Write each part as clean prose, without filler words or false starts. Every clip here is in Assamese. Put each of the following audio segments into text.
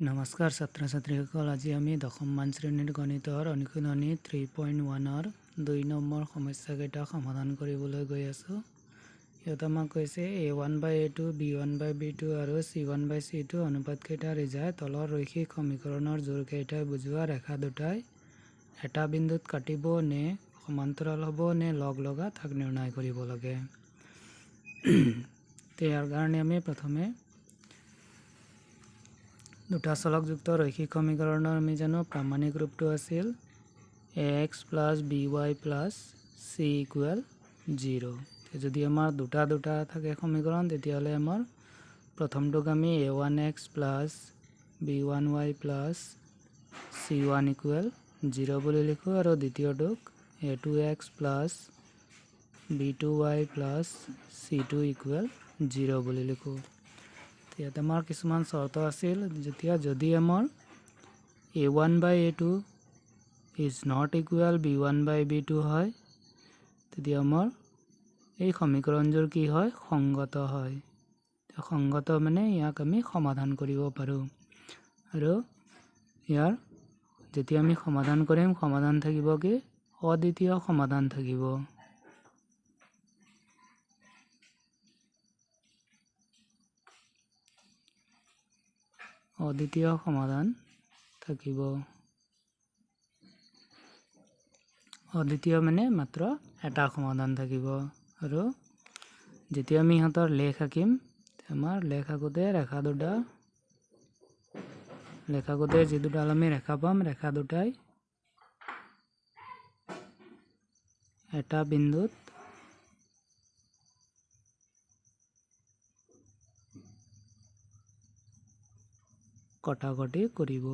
নমস্কাৰ ছাত্ৰ ছাত্ৰীসকল, আজি আমি দশমমান শ্ৰেণীৰ গণিতৰ অনুশীলনী 3.1ৰ 2 নম্বৰ সমস্যাকেইটা সমাধান কৰিবলৈ গৈ আছোঁ। ইয়াত আমাক কৈছে a1/a2 b1/b2 আৰু c1/c2 অনুপাতকেইটা ৰিজাই তলৰ ৰৈখিক সমীকৰণৰ জোৰকেইটাই বুজোৱা ৰেখা দুটাই এটা বিন্দুত কাটিব নে সমান্তৰাল হ'ব নে লগ লগা তাক নিৰ্ণয় কৰিব লাগে। ইয়াৰ কাৰণে আমি প্ৰথমে দুটা চলকযুক্ত ৰৈখিক সমীকৰণৰ আমি জানো প্ৰামাণিক ৰূপটো আছিল ax + by + c = 0। যদি আমাৰ দুটা থাকে সমীকৰণ, তেতিয়াহ'লে আমাৰ প্ৰথমটোক আমি a1x + b1y + c1 = 0 বুলি লিখোঁ আৰু দ্বিতীয়টোক a2x + b2y + c2 = 0 বুলি লিখোঁ। ইয়াত আমাৰ কিছুমান চৰ্ত আছিল। যদি আমাৰ a1/a2 is not equal b1/b2 হয়, তেতিয়া আমাৰ এই সমীকৰণযোৰ কি হয়? সংগত হয়। সংগত মানে ইয়াক আমি সমাধান কৰিব পাৰোঁ। আৰু ইয়াৰ যেতিয়া আমি সমাধান কৰিম, সমাধান থাকিব কি? অদ্বিতীয় সমাধান থাকিব। অদ্বিতীয় সমাধান থাকিব। অদ্বিতীয় মানে মাত্ৰ এটা সমাধান থাকিব। আৰু যেতিয়া আমি ইহঁতৰ লেখ আঁকিম, আমাৰ লেখ আঁকোতে যি দুডাল আমি ৰেখা পাম, ৰেখা দুটাই এটা বিন্দুত কটাকটি কৰিব।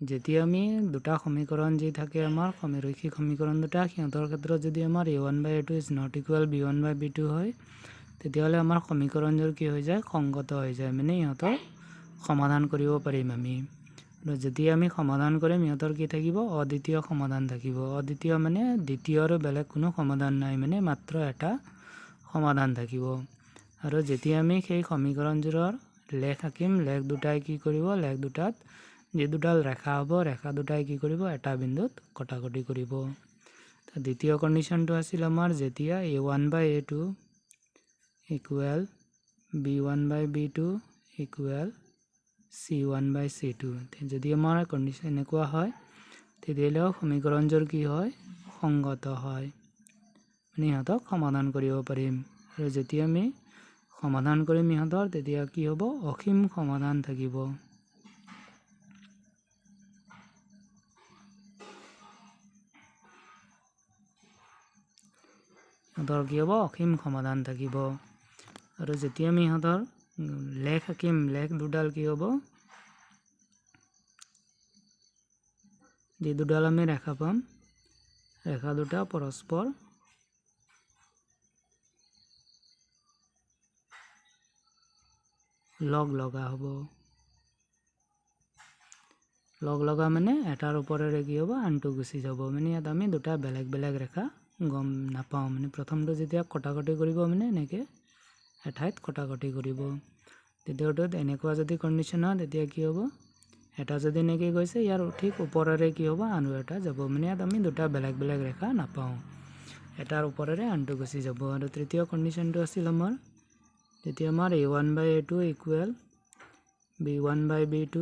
যেতিয়া আমি দুটা সমীকৰণ যি থাকে আমাৰ ৰৈখিক সমীকৰণ দুটা, সিহঁতৰ ক্ষেত্ৰত যদি আমাৰ a1/a2 is not equal b1/b2 হয়, তেতিয়াহ'লে আমাৰ সমীকৰণযোৰ কি হৈ যায়? সংগত হৈ যায়। মানে ইহঁতৰ সমাধান কৰিব পাৰিম আমি। আৰু যেতিয়া আমি সমাধান কৰিম, ইহঁতৰ কি থাকিব? অদ্বিতীয় সমাধান থাকিব। অদ্বিতীয় মানে দ্বিতীয় আৰু বেলেগ কোনো সমাধান নাই, মানে মাত্ৰ এটা সমাধান থাকিব। আৰু যেতিয়া আমি সেই সমীকৰণযোৰৰ লেখ আঁকিম, লেখ দুটাই কি কৰিব? লেখ দুটাত যি দুডাল ৰেখা হ'ব, ৰেখা দুটাই কি কৰিব? এটা বিন্দুত কটাকটি কৰিব। দ্বিতীয় কণ্ডিশ্যনটো আছিল আমাৰ যেতিয়া a1/a2 equal b1/b2 equal c1/c2। যদি আমাৰ কণ্ডিশ্যন এনেকুৱা হয়, তেতিয়াহ'লেও সমীকৰণযোৰ কি হয়? সংগত হয়। মানে ইহঁতক সমাধান কৰিব পাৰিম। আৰু যেতিয়া আমি সমাধান কৰিম ইহঁতৰ, তেতিয়া কি হ'ব? অসীম সমাধান থাকিব। ইহঁতৰ কি হ'ব? অসীম সমাধান থাকিব। আৰু যেতিয়া আমি ইহঁতৰ লেখ আঁকিম, লেখ দুডাল কি হ'ব? যি দুডাল আমি ৰেখা পাম, ৰেখা দুটা পৰস্পৰ লগ লগা হ'ব। লগ লগা মানে এটাৰ ওপৰেৰে কি হ'ব? আনটো গুচি যাব। মানে ইয়াত আমি দুটা বেলেগ বেলেগ ৰেখা গম নাপাওঁ। মানে প্ৰথমটো যেতিয়া কটাকটি কৰিব, মানে এনেকৈ এঠাইত কটাকটি কৰিব। দ্বিতীয়টোত এনেকুৱা যদি কণ্ডিশ্যন হয়, তেতিয়া কি হ'ব? এটা যদি এনেকৈ গৈছে, ইয়াৰ ঠিক ওপৰেৰে কি হ'ব? আন এটা যাব। মানে ইয়াত আমি দুটা বেলেগ বেলেগ ৰেখা নাপাওঁ। এটাৰ ওপৰেৰে আনটো গুচি যাব। আৰু তৃতীয় কণ্ডিশ্যনটো আছিল আমাৰ যেতিয়া আমাৰ a1/a2 equal b1/b2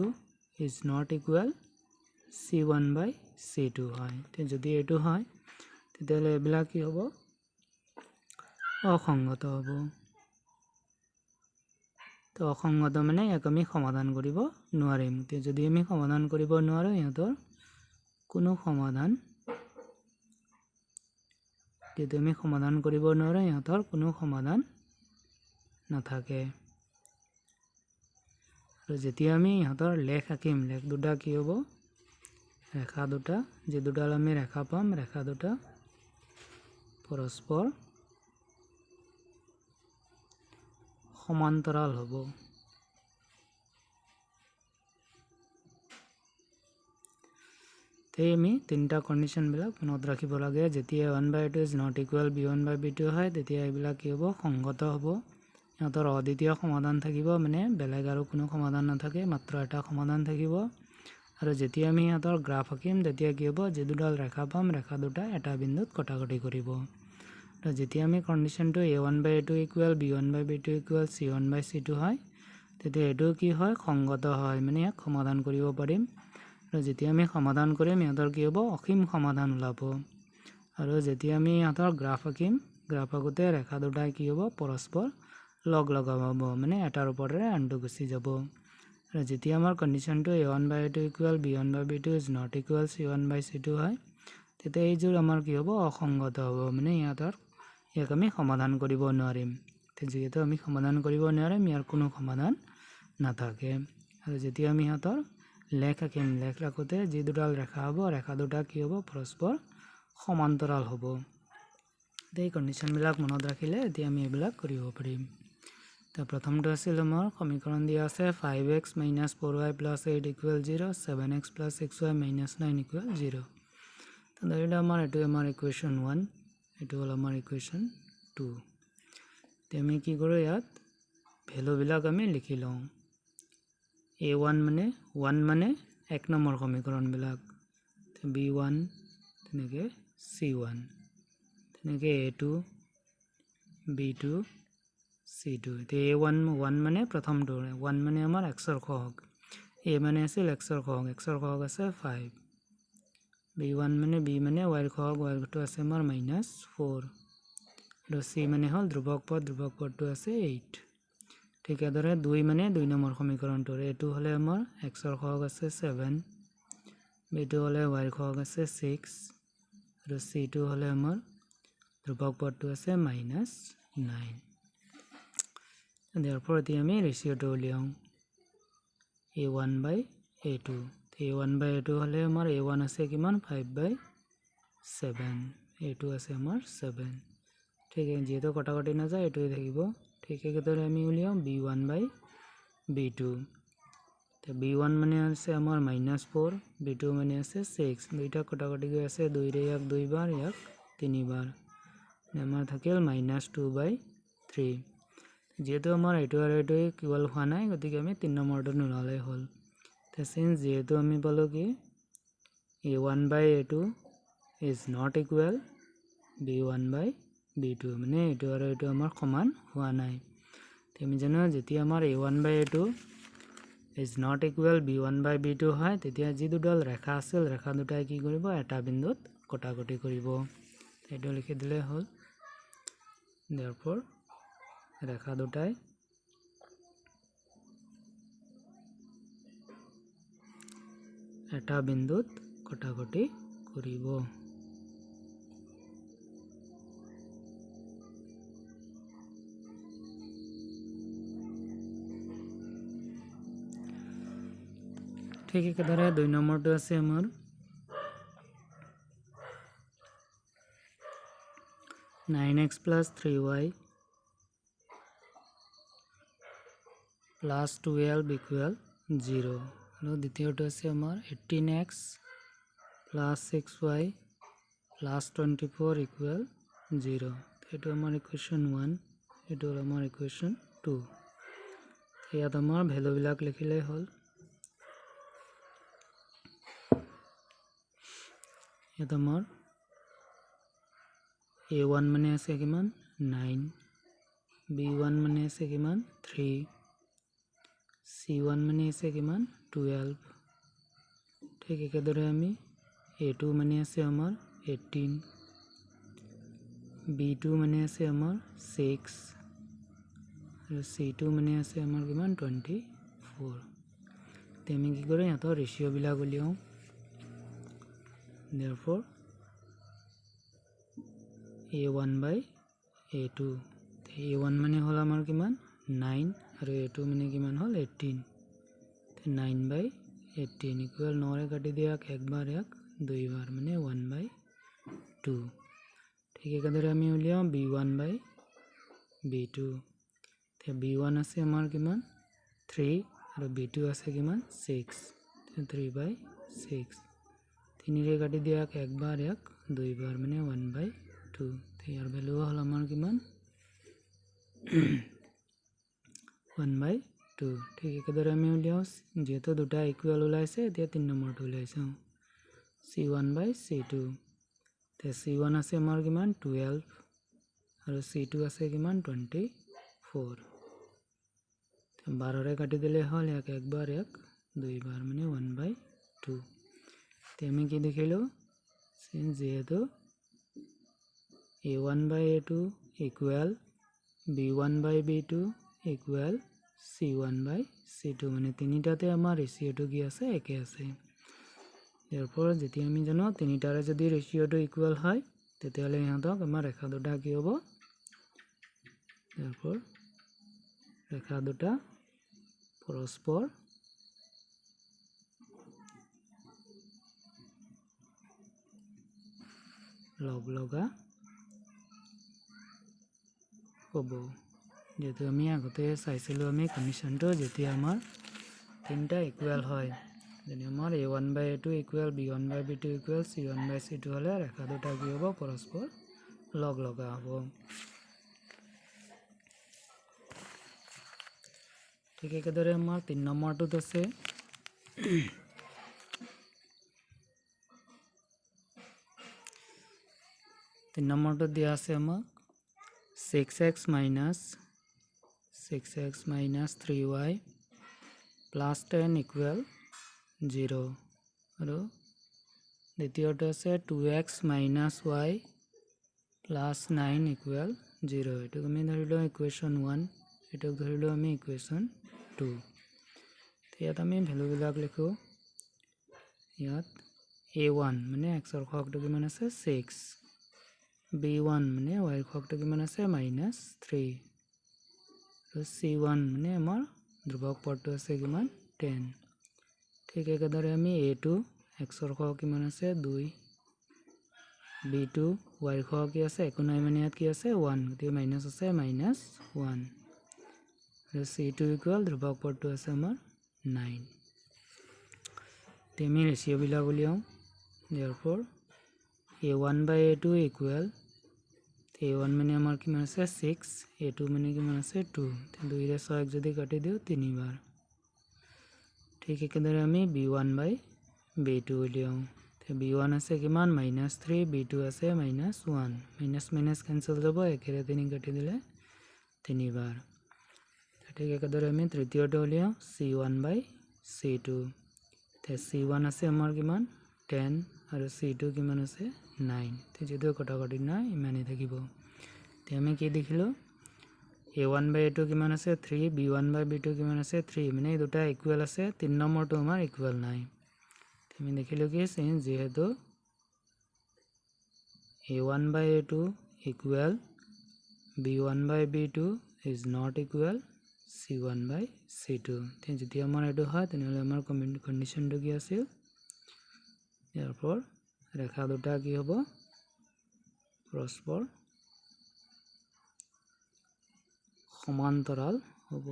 is not equal c1/c2 হয়। যদি এইটো হয়, তেতিয়াহ'লে এইবিলাক কি হ'ব? অসংগত হ'ব। তো অসংগত মানে ইয়াক আমি সমাধান কৰিব নোৱাৰিম। যদি আমি সমাধান কৰিব নোৱাৰোঁ, ইহঁতৰ কোনো সমাধান নাথাকে। আৰু যেতিয়া আমি ইহঁতৰ লেখ আঁকিম, লেখ দুটা কি হ'ব? ৰেখা দুটা, যি দুডাল আমি ৰেখা পাম, ৰেখা দুটা পৰস্পৰ সমান্তৰাল হ'ব। আমি তিনিটা কণ্ডিশ্যনবিলাক মনত ৰাখিব লাগে। যেতিয়া a1/a2 is not equal b1/b2 হয়, তেতিয়া এইবিলাক কি হ'ব? সংগত হ'ব। ইহঁতৰ অদ্বিতীয় সমাধান থাকিব, মানে বেলেগ আৰু কোনো সমাধান নাথাকে, মাত্ৰ এটা সমাধান থাকিব। আৰু যেতিয়া আমি ইহঁতৰ গ্ৰাফ আঁকিম তেতিয়া কি হ'ব, যি দুডাল ৰেখা পাম, ৰেখা দুটা এটা বিন্দুত কটাকটি কৰিব। তো যেতিয়া আমি কণ্ডিশ্যনটো a1/a2 equal b1/b2 equal c1/c2 হয়, তেতিয়া এইটো কি হয়, সংগত হয়, মানে ইয়াক সমাধান কৰিব পাৰিম। আৰু যেতিয়া আমি সমাধান কৰিম ইহঁতৰ কি হ'ব, অসীম সমাধান ওলাব। আৰু যেতিয়া আমি ইহঁতৰ গ্ৰাফ আঁকিম, গ্ৰাফ আঁকোতে ৰেখা দুটাই কি হ'ব, পৰস্পৰ লগ লগাব, মানে এটাৰ ওপৰেৰে আনটো গুচি যাব। আৰু যেতিয়া আমাৰ কণ্ডিশ্যনটো a1/a2 equal b1/b2 is not equal c1/c2 হয়, তেতিয়া এইযোৰ আমাৰ কি হ'ব, অসংগত হ'ব, মানে ইয়াক আমি সমাধান কৰিব নোৱাৰিম। যিহেতু আমি সমাধান কৰিব নোৱাৰিম, ইয়াৰ কোনো সমাধান নাথাকে। আৰু যেতিয়া আমি ইহঁতৰ লেখ আঁকিম, লেখ আঁকোতে যি দুডাল ৰেখা হ'ব, ৰেখা দুটা কি হ'ব, পৰস্পৰ সমান্তৰাল হ'ব। এই কণ্ডিশ্যনবিলাক মনত ৰাখিলে এতিয়া আমি এইবিলাক কৰিব পাৰিম। তো প্ৰথমটো আছিল আমাৰ সমীকৰণ দিয়া আছে 5x - 4y + 8 = 0, 7x + 6y - 9 = 0। তো ধৰি লওক এইটো আমাৰ ইকুৱেশ্যন 1, এইটো হ'ল আমাৰ ইকুৱেশ্যন 2। এতিয়া আমি কি কৰোঁ, ইয়াত ভেলুবিলাক আমি লিখি লওঁ। a1 মানে 1 মানে 1 নম্বৰ সমীকৰণবিলাক, b1 তেনেকৈ c1, তেনেকৈ a2 b2 c2। এতিয়া a1 মানে প্ৰথমটো, 1 মানে আমাৰ এক্সৰ সহগ, a মানে আছিল এক্সৰ সহগ আছে 5, b1 মানে b মানে ৱাইৰ সহগ, ৱাইৰটো আছে আমাৰ -4, আৰু c মানে হ'ল ধ্ৰুৱক পদটো আছে 8। ঠিক এদৰে 2 মানে 2 নম্বৰ সমীকৰণটোৰ, এইটো হ'লে আমাৰ এক্সৰ সহগ আছে 7, বিটো হ'লে ৱাইৰ সহগ আছে 6, আৰু c2 হ'লে আমাৰ ধ্ৰুৱক পদটো আছে -9। therefore এতিয়া আমি ৰেচিঅ'টো উলিয়াওঁ a1/a2। a1/a2 হ'লে আমাৰ a1 আছে কিমান, 5/7, a2 আছে আমাৰ 7। ঠিক আছে, যিহেতু কটাকটি নাযায় এইটোৱে থাকিব। ঠিক একেদৰে আমি উলিয়াওঁ b1/b2। তো b1 মানে আছে আমাৰ -4, b2 মানে আছে 6, দুইটা কটাকটি গৈ আছে, 2ৰে ইয়াক 2 বাৰ, ইয়াক 3 বাৰ, আমাৰ থাকিল -2/3। যিহেতু আমাৰ এইটো আৰু এইটো ইকুৱেল হোৱা নাই, গতিকে আমি 3 নম্বৰটো নোলালেই হ'ল। তো যিহেতু আমি পালোঁ কি a1/a2 is not equal b1/b2, মানে এইটো আৰু এইটো আমাৰ সমান হোৱা নাই। আমি জানো যেতিয়া আমাৰ a1/a2 is not equal b1/b2 হয়, তেতিয়া যি দুডাল ৰেখা আছিল, ৰেখা দুটাই কি কৰিব, এটা বিন্দুত কটাকটি কৰিব। এইটো লিখি দিলে হ'ল। therefore ৰেখা দুটাই এটা বিন্দুত কটাকটি কৰিব। ঠিক একেদৰে 2 নম্বৰটো আছে আমাৰ 9x + 3y + 12 = 0, আৰু দ্বিতীয়টো আছে আমাৰ 18x + 6y + 24 = 0। এইটো আমাৰ ইকুৱেশ্যন 1, এইটো হ'ল আমাৰ ইকুৱেশ্যন 2। ইয়াত আমাৰ ভেলুবিলাক লিখিলেই হ'ল। ইয়াত আমাৰ a1 মানে আছে কিমান, 9, b1 মানে আছে কিমান, 3, c1 মানে আছে কিমান, 12। ঠিক একেদৰে আমি a2 মানে আছে আমাৰ 18, b2 মানে আছে আমাৰ 6, আৰু c2 মানে আছে আমাৰ কিমান, 24। এতিয়া আমি কি কৰোঁ, সিহঁতৰ ৰেচিঅ'বিলাক উলিয়াওঁ। therefore a1/a2, a1 মানে হ'ল আমাৰ কিমান, 9, আৰু a2 মানে কিমান হ'ল, 18, 9/18 ইকুৱেল 9ৰে কাটি দিয়াক একবাৰ, ইয়াক 2 বাৰ, মানে 1/2। ঠিক একেদৰে আমি উলিয়াওঁ b1/b2। b1 আছে আমাৰ কিমান, 3, আৰু b2 আছে কিমান, 6, 3/6, 3ৰে কাটি দিয়াক একবাৰ, ইয়াক 2 বাৰ, মানে 1/2। ইয়াৰ ভেলু হ'ল আমাৰ কিমান 1/2 ঠিক একেদৰে আমি উলিয়াও যেহেতু দুটা ইকুৱেল ওলাইছে এতিয়া 3 নম্বৰটো উলিয়াইছো c1/c2 তে c1 আছে আমাৰ কিমান 12 আৰু c2 আছে কিমান 24 12ৰে কাটি দিলে হল এক একবাৰ এক দুইবাৰ মানে 1/2 তে আমি কি দেখিলো সিন যেহেতু a1/a2 equal b1/b2 equal c1/c2 মানে তিনিটাতে আমাৰ ৰেশিওটো কি আছে একে আছে এৰপৰ যেতিয়া আমি জানো তিনিটাৰে যদি ৰেশিওটো ইকুৱেল হয় তেতিয়াহলে ইহঁতক আমাৰ ৰেখা দুটা কি হ'ব এৰপৰ ৰেখা দুটা পৰস্পৰ লগ লগা হ'ব যেহেতু আমি আগতে চাইছিলো আমি কন্ডিশনটো যেতিয়া আমাৰ তিনটা ইকুৱেল হয় যেনে আমাৰ a1/a2 equal b1/b2 equal c1/c2 হলে ৰেখা দুটা কি হ'ব পৰস্পৰ লগ লগা হ'ব ঠিক একেদৰে আমাৰ 3 নম্বৰটোত আছে 3 নম্বৰটোত দিয়া আছে আমাক 6x minus 3y plus 10 equal 0 আৰু দ্বিতীয়টো আছে 2x minus y plus 9 equal 0 এটো আমি ধৰিলো ইকুৱেশ্যন 1 এটো ধৰিলো আমি ইকুৱেশ্যন 2 ইয়াত আমি ভ্যালু বিলাক লিখো ইয়াত a1 মানে x ৰ ঘাতটো কিমান আছে 6 b1 মানে y ৰ ঘাতটো কিমান আছে -3 আৰু c1 মানে আমাৰ ধ্ৰুবক পদটো আছে কিমান 10 ঠিক একেদৰে আমি a2 x ৰ ঘাত কিমান আছে 2 b2 y ৰ ঘাত কি আছে একো নাই মানে ইয়াত কি আছে 1 গতি মাইনাস আছে -1 আৰু c2 ইকুৱেল ধ্ৰুবক পদটো আছে আমাৰ 9 তেমি ৰেশিও বিলাক উলিয়াও therefore a1/a2 ইকুৱেল a1 মানে আমাৰ কিমান আছে 6 a2 মানে কিমান আছে 2 তে 2 ৰে 6 যদি কাটি দিও 3 বাৰ ঠিক একেদৰে আমি b1/b2 উলিয়াও তে b1 আছে কিমান -3 b2 আছে -1 মাইনাস মাইনাস ক্যান্সেল যাব একেৰে 3 কাটি দিলে 3 বাৰ ঠিক একেদৰে আমি তৃতীয়টো উলিয়াও c1/c2 তে c1 আছে আমাৰ কিমান 10 আৰু c2 কিমান আছে 9 তে যদি কটাকটি নাই ইমানেই থাকিব তে আমি কি দেখিলো a1/a2 কিমান আছে 3 b1/b2 কিমান আছে 3 মানে দুটা ইকুৱেল আছে 3 নম্বৰটো আমাৰ ইকুৱেল নাই তে আমি দেখিলো কি যেহেতু a1/a2 equal b1/b2 is not equal c1/c2 তে যদি আমাৰ এটো হয় তেনেহলে আমাৰ কন্ডিশনটো কি আছিল therefore ৰেখা দুটা কি হ'ব পৰস্পৰ সমান্তৰাল হ'ব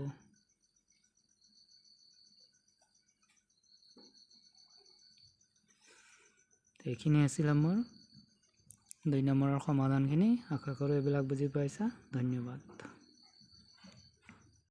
এইখিনি আছিল আমাৰ 2 নম্বৰৰ সমাধানখিনি আশা কৰো এইবিলাক বুজি পাইছা ধন্যবাদ